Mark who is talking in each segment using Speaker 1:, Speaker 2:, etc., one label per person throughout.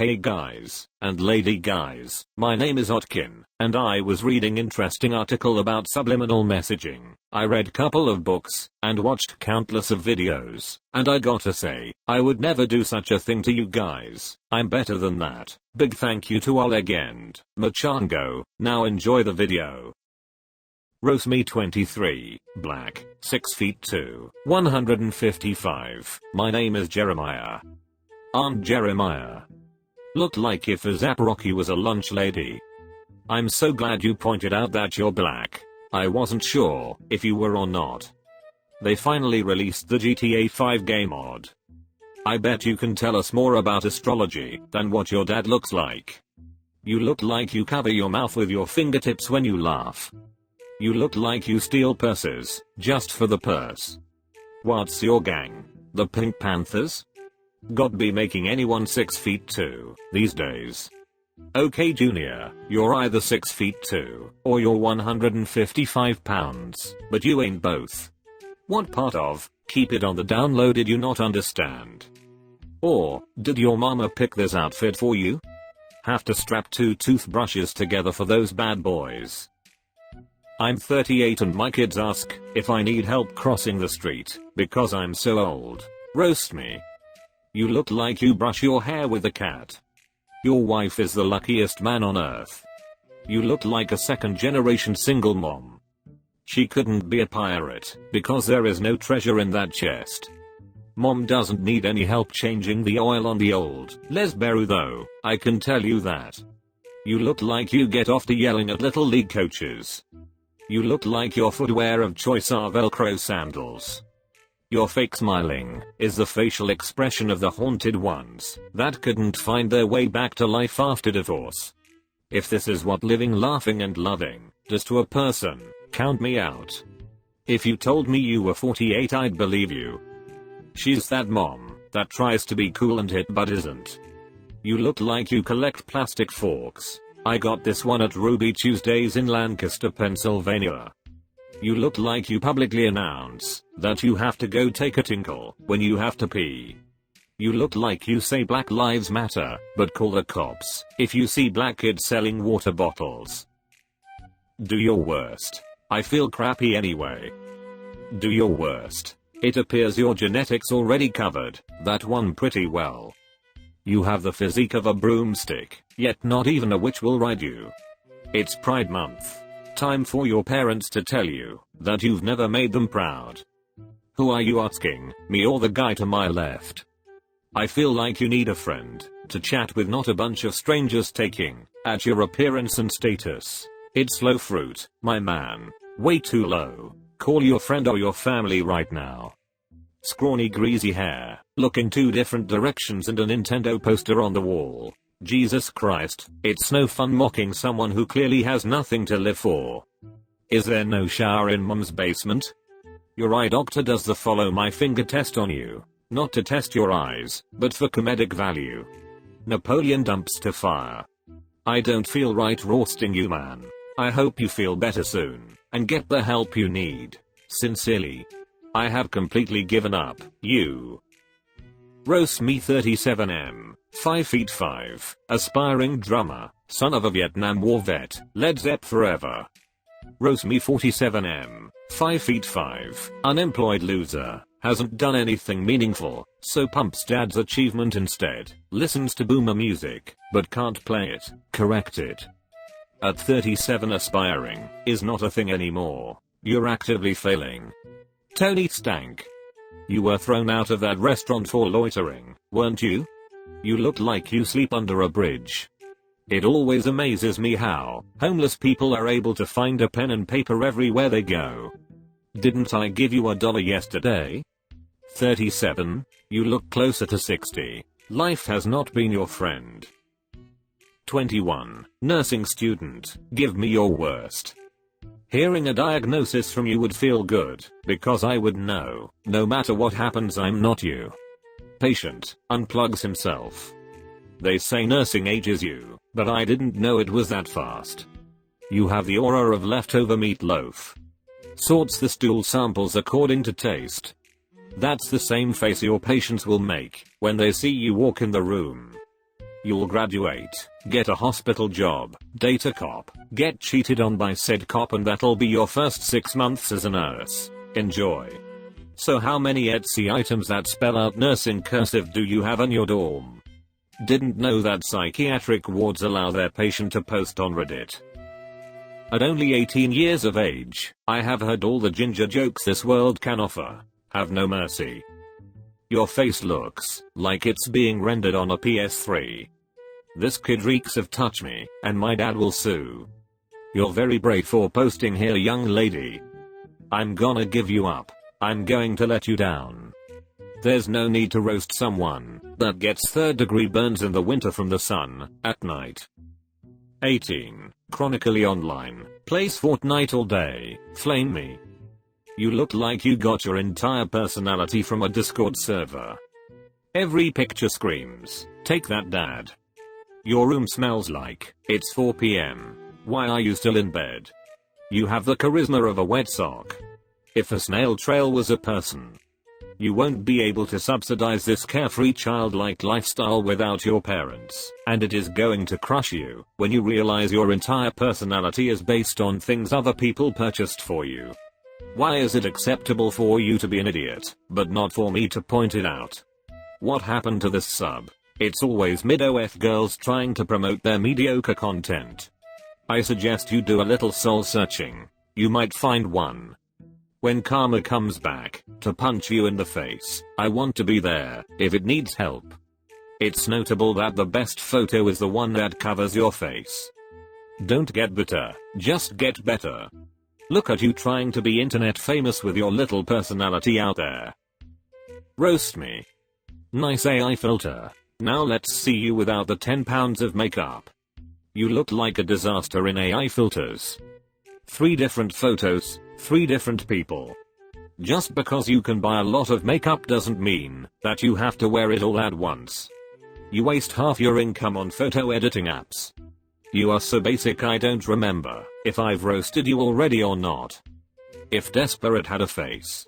Speaker 1: Hey guys, and lady guys, my name is Otkin, and I was reading interesting article about subliminal messaging. I read couple of books, and watched countless of videos, and I gotta say, I would never do such a thing to you guys. I'm better than that. Big thank you to Oleg and Machango. Now enjoy the video. RoastMe 23, black, 6 feet 2, 155. My name is Jeremiah. Aunt Jeremiah. Looked like if A$AP Rocky was a lunch lady. I'm so glad you pointed out that you're black. I wasn't sure if you were or not. They finally released the GTA 5 game mod. I bet you can tell us more about astrology than what your dad looks like. You look like you cover your mouth with your fingertips when you laugh. You look like you steal purses just for the purse. What's your gang? The Pink Panthers? God be making anyone 6 feet 2 these days. Okay Junior, you're either 6 feet 2 or you're 155 pounds, but you ain't both. What part of keep it on the down low did you not understand? Or did your mama pick this outfit for you? Have to strap 2 toothbrushes together for those bad boys. I'm 38 and my kids ask if I need help crossing the street because I'm so old. Roast me. You look like you brush your hair with a cat. Your wife is the luckiest man on earth. You look like a second generation single mom. She couldn't be a pirate because there is no treasure in that chest. Mom doesn't need any help changing the oil on the old Lesberu though, I can tell you that. You look like you get off to yelling at little league coaches. You look like your footwear of choice are Velcro sandals. Your fake smiling is the facial expression of the haunted ones that couldn't find their way back to life after divorce. If this is what living, laughing and loving does to a person, count me out. If you told me you were 48 I'd believe you. She's that mom that tries to be cool and hip but isn't. You look like you collect plastic forks. I got this one at Ruby Tuesdays in Lancaster, Pennsylvania. You look like you publicly announce that you have to go take a tinkle when you have to pee. You look like you say Black Lives Matter, but call the cops if you see black kids selling water bottles. Do your worst. I feel crappy anyway. Do your worst. It appears your genetics already covered that one pretty well. You have the physique of a broomstick, yet not even a witch will ride you. It's Pride Month. Time for your parents to tell you that you've never made them proud. Who are you asking, me or the guy to my left? I feel like you need a friend to chat with, not a bunch of strangers taking at your appearance and status. It's low fruit, my man. Way too low. Call your friend or your family right now. Scrawny greasy hair, looking 2 different directions and a Nintendo poster on the wall. Jesus Christ, it's no fun mocking someone who clearly has nothing to live for. Is there no shower in mom's basement? Your eye doctor does the follow my finger test on you, not to test your eyes, but for comedic value. Napoleon dumpster fire. I don't feel right roasting you, man. I hope you feel better soon, and get the help you need. Sincerely. I have completely given up, you. RoastMe 37M, 5 feet 5, aspiring drummer, son of a Vietnam War vet, Led Zepp forever. RoastMe 47M, 5 feet 5, unemployed loser, hasn't done anything meaningful, so pumps dad's achievement instead, listens to boomer music, but can't play it, correct it. At 37 aspiring is not a thing anymore, you're actively failing. Tony Stank. You were thrown out of that restaurant for loitering, weren't you? You look like you sleep under a bridge. It always amazes me how homeless people are able to find a pen and paper everywhere they go. Didn't I give you $1 yesterday? 37, you look closer to 60. Life has not been your friend. 21, nursing student, give me your worst. Hearing a diagnosis from you would feel good, because I would know, no matter what happens I'm not you. Patient, unplugs himself. They say nursing ages you, but I didn't know it was that fast. You have the aura of leftover meatloaf. Sorts the stool samples according to taste. That's the same face your patients will make when they see you walk in the room. You'll graduate, get a hospital job, date a cop, get cheated on by said cop, and that'll be your first 6 months as a nurse. Enjoy. So how many Etsy items that spell out nurse in cursive do you have in your dorm? Didn't know that psychiatric wards allow their patient to post on Reddit. At only 18 years of age, I have heard all the ginger jokes this world can offer. Have no mercy. Your face looks like it's being rendered on a PS3. This kid reeks of touch me, and my dad will sue. You're very brave for posting here, young lady. I'm gonna give you up. I'm going to let you down. There's no need to roast someone that gets third-degree burns in the winter from the sun at night. 18. Chronically online. Plays Fortnite all day. Flame me. You look like you got your entire personality from a Discord server. Every picture screams, "Take that, dad." Your room smells like it's 4 p.m. Why are you still in bed? You have the charisma of a wet sock. If a snail trail was a person, you won't be able to subsidize this carefree childlike lifestyle without your parents, and it is going to crush you when you realize your entire personality is based on things other people purchased for you. Why is it acceptable for you to be an idiot, but not for me to point it out? What happened to this sub? It's always mid-OF girls trying to promote their mediocre content. I suggest you do a little soul searching. You might find one. When karma comes back to punch you in the face, I want to be there if it needs help. It's notable that the best photo is the one that covers your face. Don't get bitter, just get better. Look at you trying to be internet famous with your little personality out there. Roast me. Nice AI filter. Now let's see you without the 10 pounds of makeup. You look like a disaster in AI filters. 3 different photos, 3 different people. Just because you can buy a lot of makeup doesn't mean that you have to wear it all at once. You waste half your income on photo editing apps. You are so basic I don't remember if I've roasted you already or not. If Desperate had a face,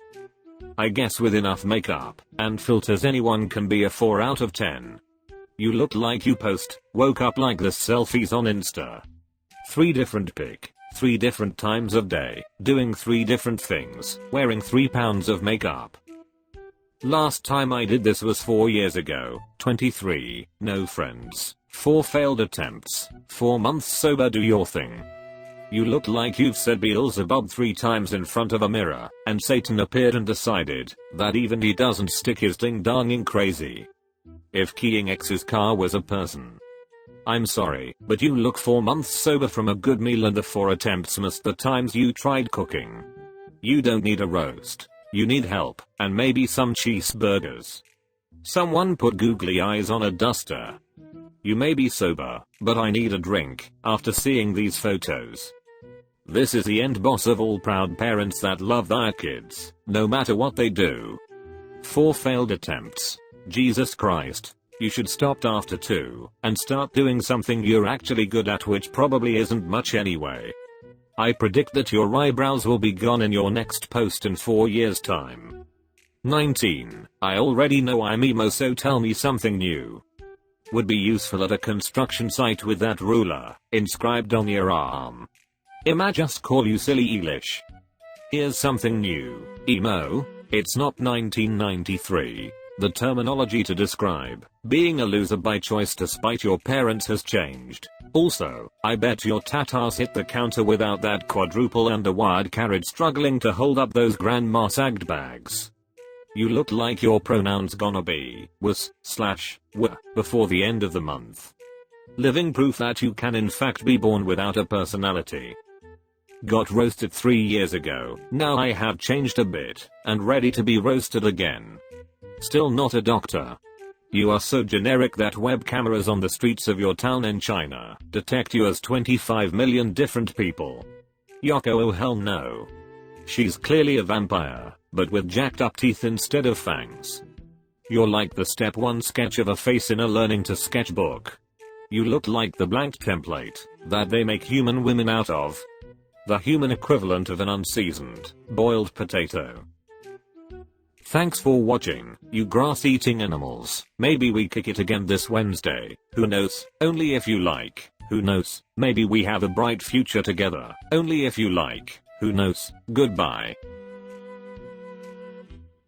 Speaker 1: I guess with enough makeup and filters anyone can be a 4 out of 10. You look like you woke up like the selfies on Insta. 3 different pic, 3 different times of day, doing 3 different things, wearing 3 pounds of makeup. Last time I did this was 4 years ago, 23, no friends, 4 failed attempts, 4 months sober, do your thing. You look like you've said Beelzebub 3 times in front of a mirror, and Satan appeared and decided that even he doesn't stick his ding-donging crazy. If Keying X's car was a person. I'm sorry, but you look 4 months sober from a good meal and the 4 attempts missed the times you tried cooking. You don't need a roast. You need help, and maybe some cheeseburgers. Someone put googly eyes on a duster. You may be sober, but I need a drink after seeing these photos. This is the end boss of all proud parents that love their kids, no matter what they do. 4 failed attempts. Jesus Christ. You should stop after 2 and start doing something you're actually good at, which probably isn't much anyway. I predict that your eyebrows will be gone in your next post in 4 years' time. 19. I already know I'm emo, so tell me something new. Would be useful at a construction site with that ruler inscribed on your arm. I'ma just call you Silly Eilish. Here's something new. Emo? It's not 1993. The terminology to describe being a loser by choice to spite your parents has changed. Also, I bet your tatas hit the counter without that quadruple underwired carriage struggling to hold up those grandma sagged bags. You look like your pronouns gonna be was/were before the end of the month. Living proof that you can in fact be born without a personality. Got roasted 3 years ago, now I have changed a bit, and ready to be roasted again. Still not a doctor. You are so generic that web cameras on the streets of your town in China detect you as 25 million different people. Yoko, oh hell no. She's clearly a vampire, but with jacked up teeth instead of fangs. You're like the step 1 sketch of a face in a learning to sketch book. You look like the blank template that they make human women out of. The human equivalent of an unseasoned, boiled potato. Thanks for watching, you grass-eating animals. Maybe we kick it again this Wednesday. Who knows? Only if you like. Who knows? Maybe we have a bright future together. Only if you like. Who knows? Goodbye.